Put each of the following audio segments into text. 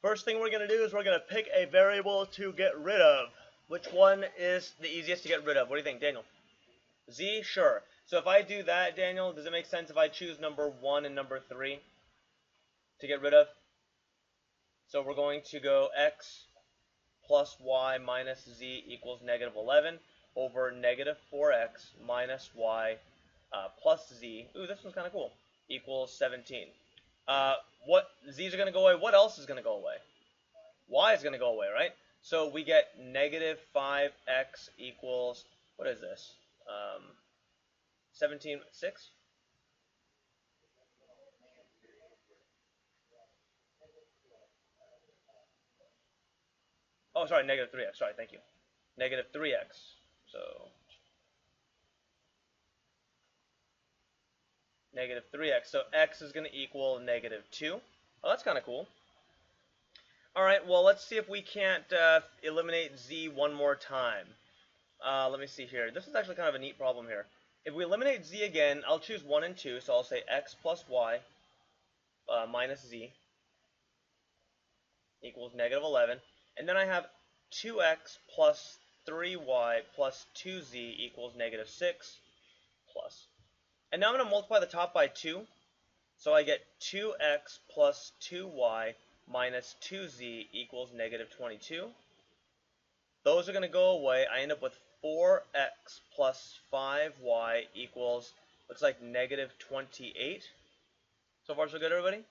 First thing we're going to do is we're going to pick a variable to get rid of. Which one is the easiest to get rid of? What do you think, Daniel? Z? Sure. So if I do that, Daniel, does it make sense if I choose number 1 and number 3 to get rid of? So we're going to go x plus y minus z equals negative 11 over negative 4x minus y plus z. Ooh, this one's kind of cool. Equals 17. What z's are going to go away? What else is going to go away? Y is going to go away, right? So we get negative 5x equals, what is this? 17, 6? Oh, sorry, negative 3x. Sorry, thank you. Negative 3x. So, negative 3x. So x is going to equal negative 2. Oh, that's kind of cool. Alright, well, let's see if we can't eliminate z one more time. Let me see here. This is actually kind of a neat problem here. If we eliminate z again, I'll choose 1 and 2, so I'll say x plus y minus z equals negative 11. And then I have 2x plus 3y plus 2z equals negative 6 plus. And now I'm going to multiply the top by 2. So I get 2x plus 2y minus 2z equals negative 22. Those are going to go away. I end up with 4x plus 5y equals, looks like negative 28. So far so good, everybody?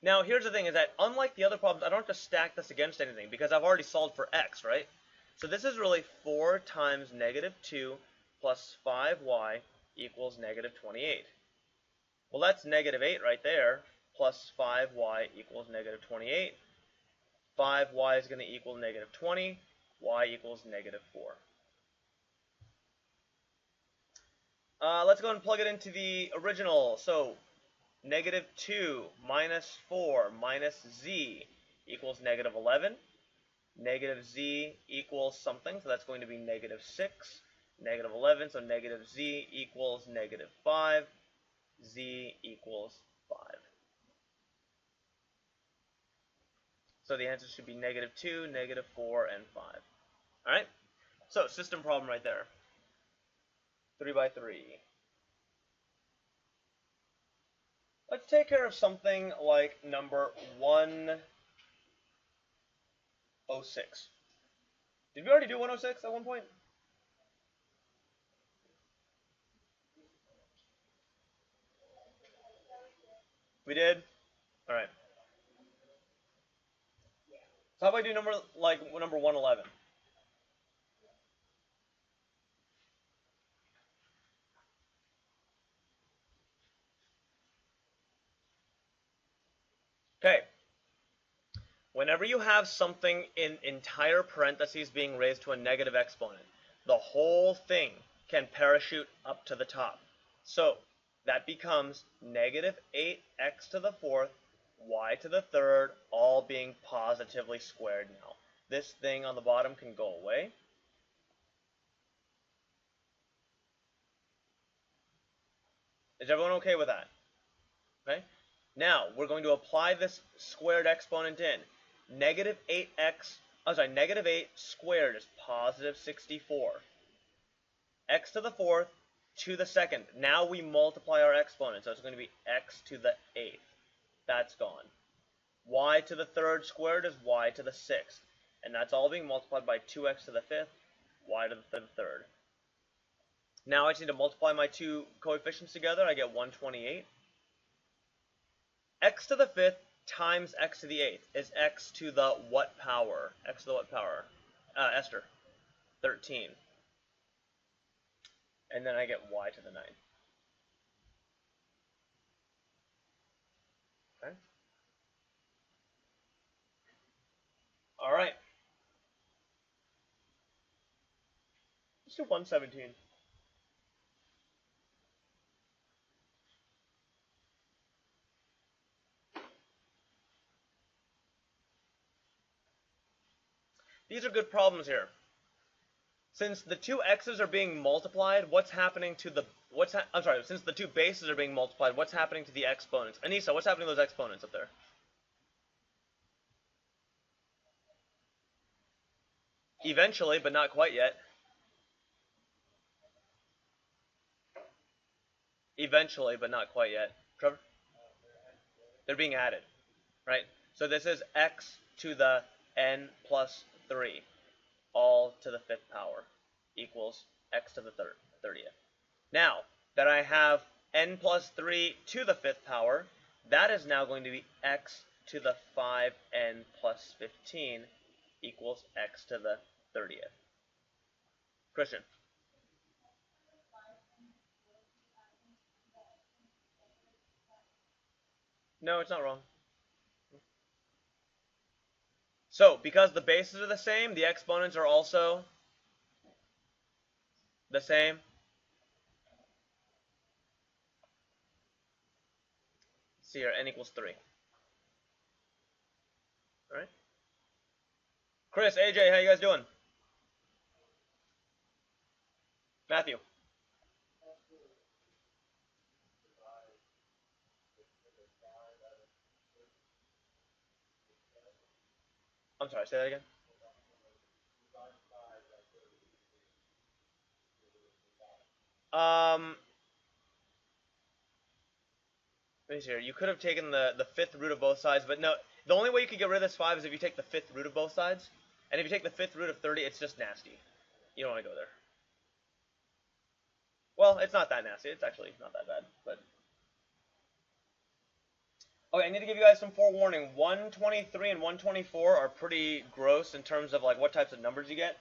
Now, here's the thing, is that unlike the other problems, I don't have to stack this against anything because I've already solved for x, right? So this is really 4 times negative 2 plus 5y equals negative 28. Well, that's negative 8 right there, plus 5y equals negative 28. 5y is going to equal negative 20. Y equals negative 4. Let's go ahead and plug it into the original. So, negative 2 minus 4 minus z equals negative 11. Negative z equals something, so that's going to be negative 6. Negative 11, so negative z equals negative 5. Z equals 5. So the answer should be negative 2, negative 4, and 5. Alright? So, system problem right there. 3 by 3. Let's take care of something like number 106. Did we already do 106 at one point? We did? Alright. So how about I do number 111? Okay. Whenever you have something in entire parentheses being raised to a negative exponent, the whole thing can parachute up to the top. So that becomes negative 8x to the fourth, y to the third, all being positively squared now. This thing on the bottom can go away. Is everyone okay with that? Okay. Now, we're going to apply this squared exponent in. Negative 8 squared is positive 64. X to the fourth to the second. Now we multiply our exponent, so it's going to be x to the 8th. That's gone. Y to the third squared is y to the 6th. And that's all being multiplied by 2x to the 5th, y to the third. Now I just need to multiply my two coefficients together. I get 128. X to the 5th times x to the 8th is x to the what power? X to the what power? Esther. 13. And then I get y to the 9th. Okay. All right. Let's do 117. These are good problems here. Since the two x's are being multiplied, what's happening to the since the two bases are being multiplied, what's happening to the exponents? Anissa, what's happening to those exponents up there? Eventually, but not quite yet. Eventually, but not quite yet. Trevor? They're being added, right? So this is x to the n plus 3, all to the 5th power, equals x to the 30th. Now that I have n plus 3 to the 5th power, that is now going to be x to the 5n plus 15 equals x to the 30th. Christian? No, it's not wrong. So, because the bases are the same, the exponents are also the same. See here, n equals 3. Alright? Chris, AJ, how you guys doing? Matthew? I'm sorry, say that again. Let me see here. You could have taken the 5th root of both sides, but no. The only way you could get rid of this 5 is if you take the 5th root of both sides. And if you take the 5th root of 30, it's just nasty. You don't want to go there. Well, it's not that nasty. It's actually not that bad. But okay, I need to give you guys some forewarning. 123 and 124 are pretty gross in terms of like what types of numbers you get.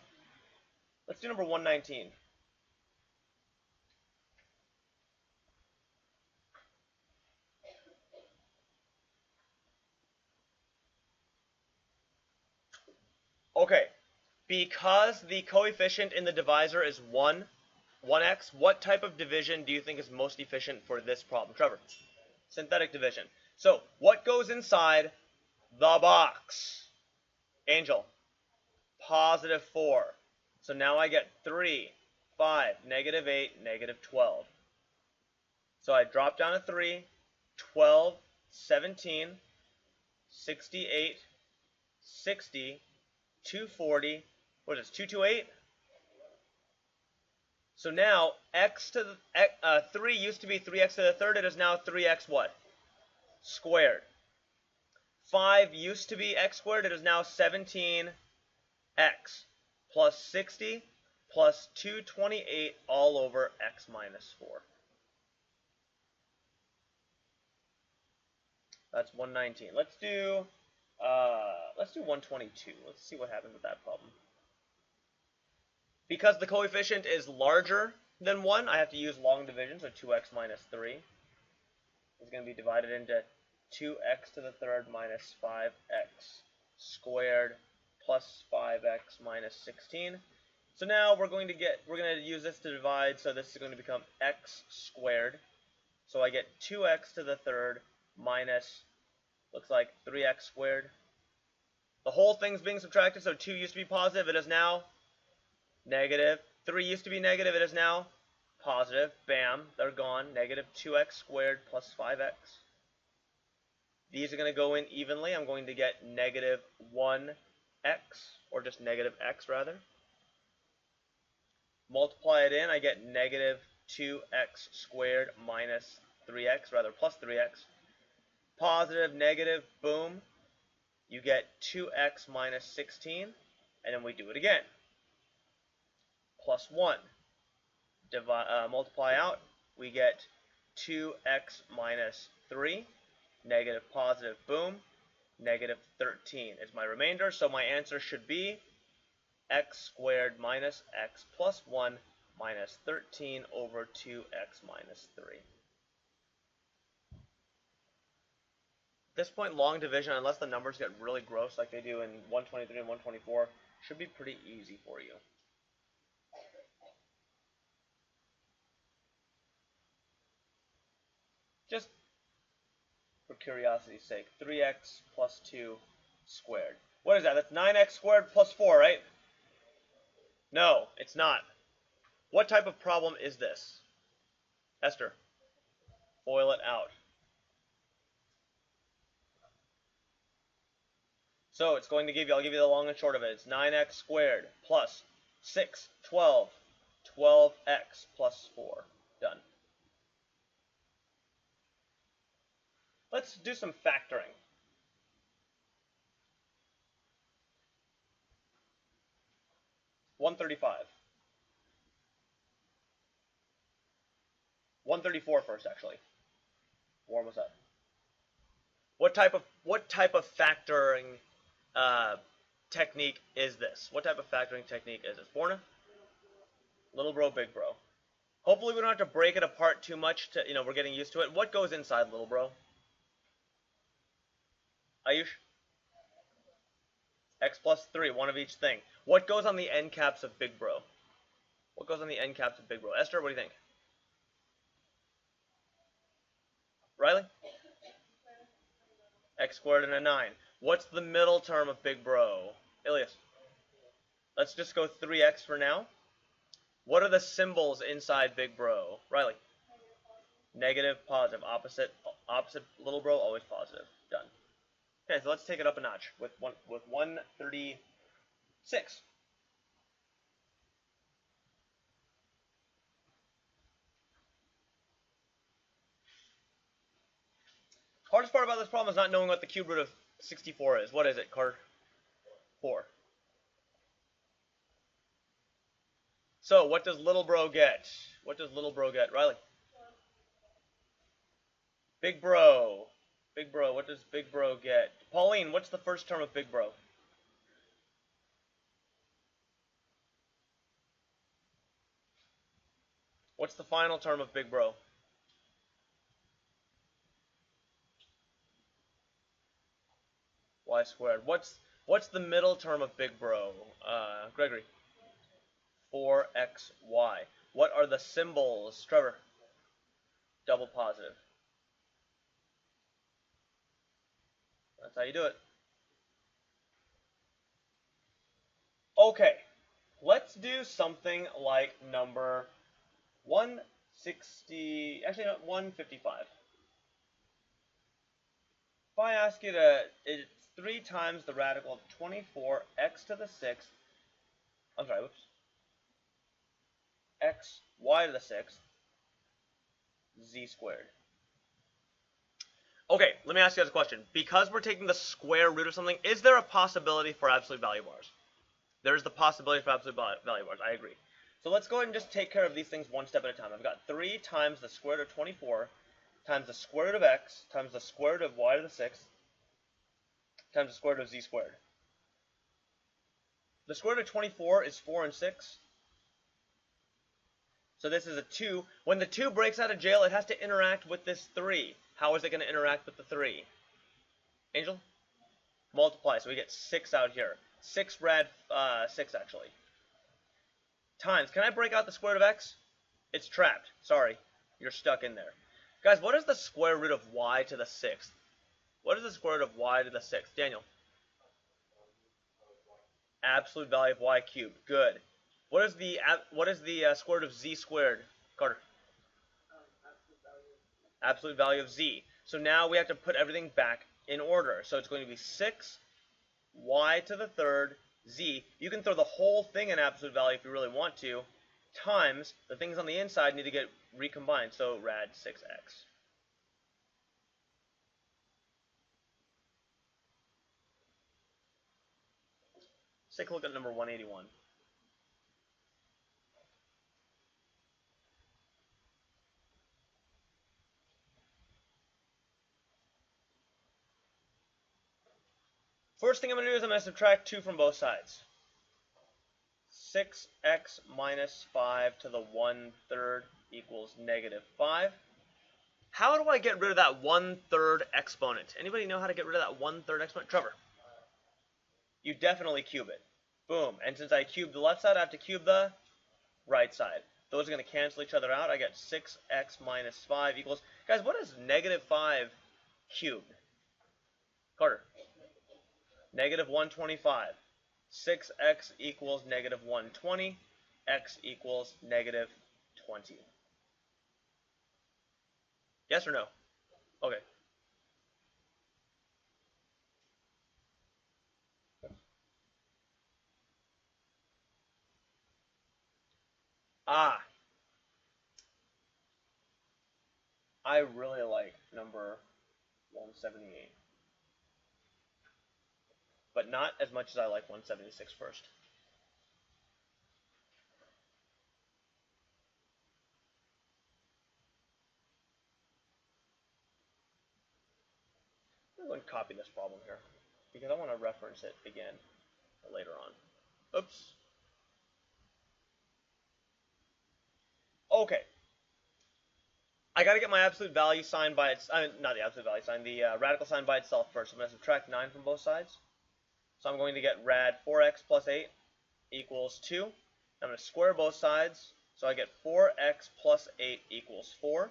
Let's do number 119. Okay, because the coefficient in the divisor is 1x, what type of division do you think is most efficient for this problem? Trevor? Synthetic division. So, what goes inside the box? Angel? Positive 4. So now I get 3, 5, negative 8, negative 12. So I drop down a 3, 12, 17, 68, 60, 240. What is this, 228? So now x to the 3 used to be 3x to the third. It is now 3x what? Squared. 5 used to be x squared. It is now 17x plus 60 plus 228 all over x minus 4. That's 119. Let's do 122. Let's see what happens with that problem. Because the coefficient is larger than 1, I have to use long division, so 2x minus 3 is going to be divided into 2x to the third minus 5x squared plus 5x minus 16. So now we're going to use this to divide, so this is going to become x squared. So I get 2x to the third minus, looks like 3x squared. The whole thing's being subtracted, so 2 used to be positive, it is now negative. 3 used to be negative, it is now positive. Bam, they're gone. Negative 2x squared plus 5x. These are going to go in evenly. I'm going to get negative 1x, or just negative x rather. Multiply it in, I get negative 2x squared minus 3x, rather plus 3x. Positive, negative, boom. You get 2x minus 16, and then we do it again. Plus 1. Multiply out, we get 2x minus 3, negative, positive, boom, negative 13 is my remainder. So my answer should be x squared minus x plus 1 minus 13 over 2x minus 3. At this point, long division, unless the numbers get really gross like they do in 123 and 124, should be pretty easy for you. Just for curiosity's sake, 3x plus 2 squared. What is that? That's 9x squared plus 4, right? No, it's not. What type of problem is this? Esther, FOIL it out. So it's going to give you, I'll give you the long and short of it. It's 9x squared plus 6, 12, 12x plus 4. Done. Let's do some factoring. $135. 134 first, actually. We're almost up. What type of factoring technique is this? What type of factoring technique is this? Borna? Little bro, big bro. Hopefully we don't have to break it apart too much to, we're getting used to it. What goes inside little bro? Ayush? X plus 3, one of each thing. What goes on the end caps of big bro? What goes on the end caps of big bro? Esther, what do you think? Riley? X squared and a 9. What's the middle term of big bro? Ilias? Let's just go 3x for now. What are the symbols inside big bro? Riley? Negative, positive, opposite little bro, always positive. Done. Okay, so let's take it up a notch with 136. Hardest part about this problem is not knowing what the cube root of 64 is. What is it, Carter? 4. So, what does little bro get? What does little bro get? Riley? Big bro. Big bro, what does big bro get? Pauline, what's the first term of big bro? What's the final term of big bro? Y squared. What's the middle term of big bro? Gregory? 4xy. What are the symbols? Trevor? Double positive. That's how you do it. Okay, let's do something like number 160, actually no, 155. If I ask you to, it's 3 times the radical of 24x to the 6th, I'm sorry, whoops, x, y to the 6th, z squared. Okay, let me ask you guys a question. Because we're taking the square root of something, is there a possibility for absolute value bars? There's the possibility for absolute value bars, I agree. So let's go ahead and just take care of these things one step at a time. I've got 3 times the square root of 24 times the square root of x times the square root of y to the 6th times the square root of z squared. The square root of 24 is 4 and 6. So this is a 2. When the 2 breaks out of jail, it has to interact with this 3. How is it going to interact with the 3? Angel? Multiply, so we get 6 out here. 6 rad 6, actually. Times. Can I break out the square root of x? It's trapped. Sorry. You're stuck in there. Guys, what is the square root of y to the 6th? What is the square root of y to the 6th? Daniel? Absolute value of y cubed. Good. What is the square root of z squared? Carter? Absolute value of z. So now we have to put everything back in order. So it's going to be 6 y to the 3rd z. You can throw the whole thing in absolute value if you really want to, times the things on the inside need to get recombined. So rad 6x. Let's take a look at number 181. First thing I'm going to do is I'm going to subtract 2 from both sides. 6x minus 5 to the 1/3 equals negative 5. How do I get rid of that 1/3 exponent? Anybody know how to get rid of that 1/3 exponent? Trevor. You definitely cube it. Boom. And since I cubed the left side, I have to cube the right side. Those are going to cancel each other out. I get 6x minus 5 equals... Guys, what is negative 5 cubed? Carter. Negative 125. 6x equals negative 120. X equals negative 20. Yes or no? Okay. Ah, I really like number 178. But not as much as I like 176 first. I'm going to copy this problem here because I want to reference it again later on. Oops. Okay. I got to get my absolute value sign by its, not the absolute value sign, the radical sign by itself first. I'm going to subtract 9 from both sides. So I'm going to get rad 4x plus 8 equals 2. I'm going to square both sides. So I get 4x plus 8 equals 4.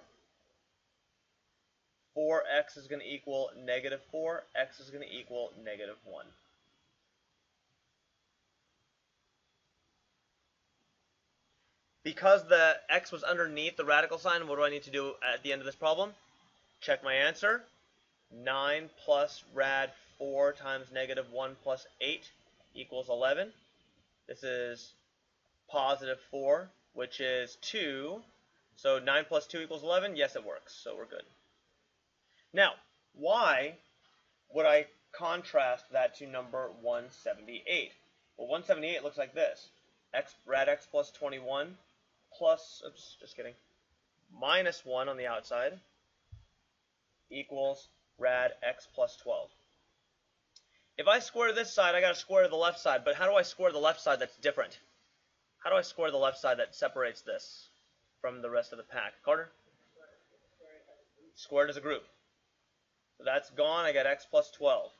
4x is going to equal negative 4. X is going to equal negative 1. Because the x was underneath the radical sign, what do I need to do at the end of this problem? Check my answer. 9 plus rad 4 times negative 1 plus 8 equals 11. This is positive 4, which is 2. So 9 plus 2 equals 11. Yes, it works. So we're good. Now, why would I contrast that to number 178? Well, 178 looks like this. Rad x plus 21 plus, oops, just kidding, minus 1 on the outside equals rad x plus 12. If I square this side, I got to square the left side. But how do I square the left side that's different? How do I square the left side that separates this from the rest of the pack? Carter? Square it as a group. So that's gone. I get x plus 12.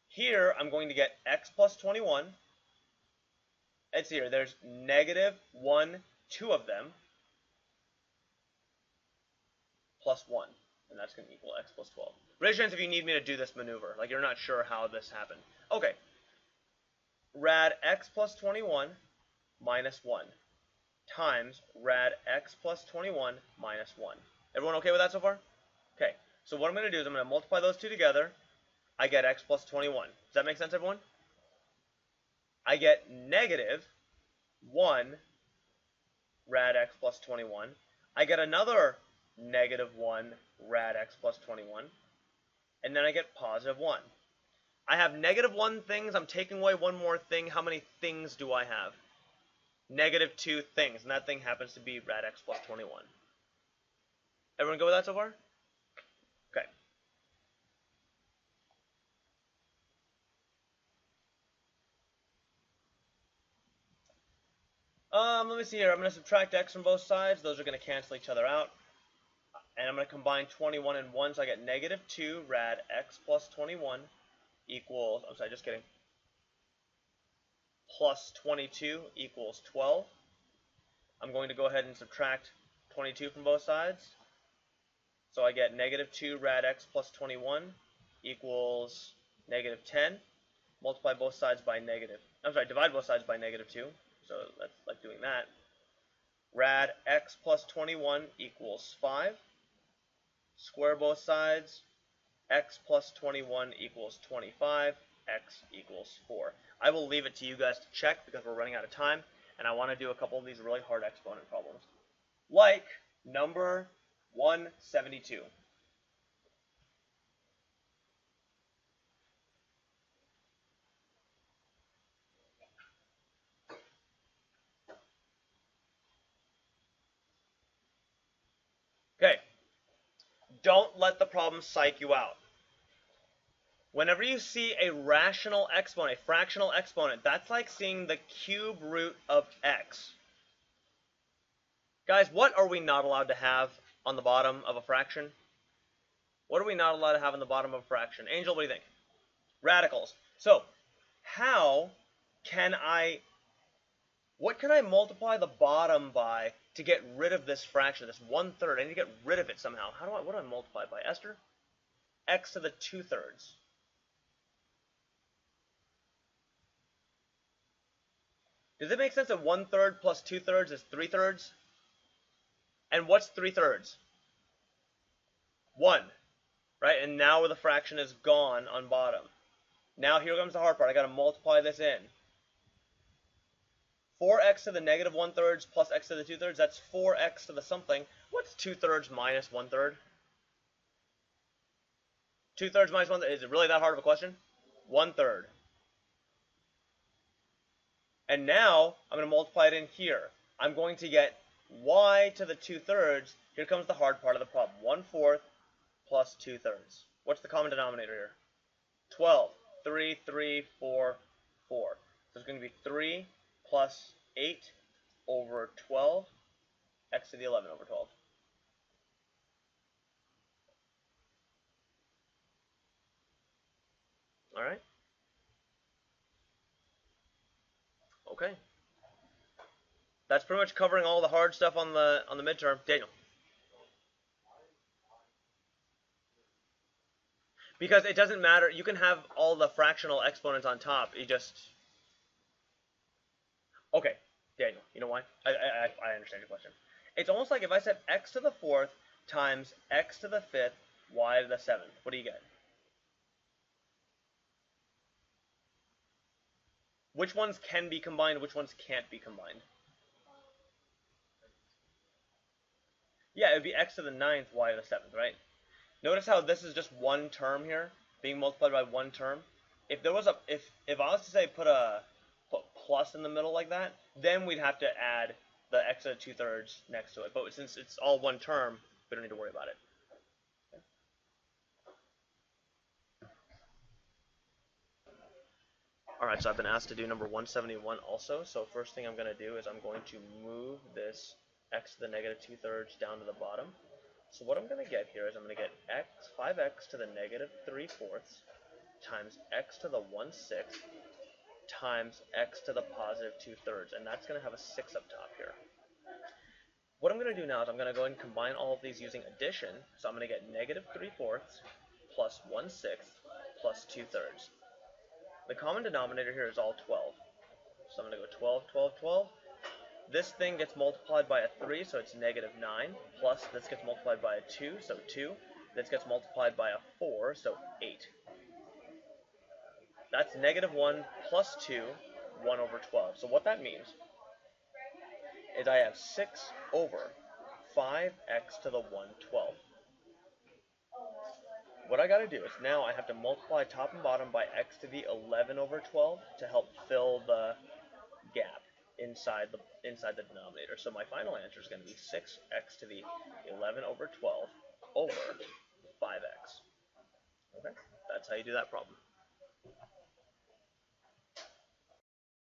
Here, I'm going to get x plus 21. It's here. There's negative 1, 2 of them, plus 1. And that's going to equal x plus 12. Raise your hands if you need me to do this maneuver. Like you're not sure how this happened. Okay. Rad x plus 21 minus 1 times rad x plus 21 minus 1. Everyone okay with that so far? Okay. So what I'm going to do is I'm going to multiply those two together. I get x plus 21. Does that make sense, everyone? I get negative 1 rad x plus 21. I get another negative 1 rad x plus 21. And then I get positive 1. I have negative 1 things. I'm taking away one more thing. How many things do I have? Negative 2 things. And that thing happens to be rad x plus 21. Everyone go with that so far? Okay. Let me see here. I'm going to subtract x from both sides. Those are going to cancel each other out. And I'm going to combine 21 and 1, so I get negative 2 rad x plus 21 equals, I'm sorry, just kidding, plus 22 equals 12. I'm going to go ahead and subtract 22 from both sides. So I get negative 2 rad x plus 21 equals negative 10. Multiply both sides by negative, I'm sorry, divide both sides by negative 2. So that's like doing that. Rad x plus 21 equals 5. Square both sides. X plus 21 equals 25. X equals 4. I will leave it to you guys to check because we're running out of time, and I want to do a couple of these really hard exponent problems. Like number 172. Okay. Don't let the problem psych you out. Whenever you see a rational exponent, a fractional exponent, that's like seeing the cube root of x. Guys, what are we not allowed to have on the bottom of a fraction? What are we not allowed to have on the bottom of a fraction? Angel, what do you think? Radicals. So, how can what can I multiply the bottom by to get rid of this fraction, this 1/3? I need to get rid of it somehow. What do I multiply by? Esther? X to the 2/3. Does it make sense that 1/3 plus 2/3 is 3/3? And what's 3/3? 1. Right? And now the fraction is gone on bottom. Now here comes the hard part. I got to multiply this in. 4x to the negative 1/3 plus x to the 2/3, that's 4x to the something. What's 2/3 minus 1/3? 2/3 minus 1/3, is it really that hard of a question? 1/3. And now, I'm going to multiply it in here. I'm going to get y to the 2/3. Here comes the hard part of the problem. 1/4 plus 2/3. What's the common denominator here? 12. 3, 3, 4, 4. So it's going to be 3 plus 8 over 12, x to the 11 over 12. All right? Okay. That's pretty much covering all the hard stuff on the midterm. Daniel. Because it doesn't matter. You can have all the fractional exponents on top. You just... Okay, Daniel, you know why? I understand your question. It's almost like if I said x to the 4th times x to the 5th, y to the 7th. What do you get? Which ones can be combined, which ones can't be combined? Yeah, it would be x to the 9th, y to the 7th, right? Notice how this is just one term here, being multiplied by one term. If there was a, if I was to say put plus in the middle like that, then we'd have to add the x to the 2/3 next to it. But since it's all one term, we don't need to worry about it. Okay. Alright, so I've been asked to do number 171 also. So first thing I'm going to do is I'm going to move this x to the negative 2/3 down to the bottom. So what I'm going to get here is I'm going to get 5x to the negative 3/4 times x to the 1/6 times x to the positive 2/3, and that's going to have a 6 up top here. What I'm going to do now is I'm going to go ahead and combine all of these using addition. So I'm going to get negative 3/4 plus 1/6 plus 2/3. The common denominator here is all 12. So I'm going to go 12, 12, 12. This thing gets multiplied by a 3, so it's negative 9, plus this gets multiplied by a 2, so 2. This gets multiplied by a 4, so 8. That's negative 1 plus 2, 1 over 12. So what that means is I have 6 over 5x to the 1/12. What I got to do is now I have to multiply top and bottom by x to the 11 over 12 to help fill the gap inside the denominator. So my final answer is going to be 6x to the 11 over 12 over 5x. Okay, that's how you do that problem.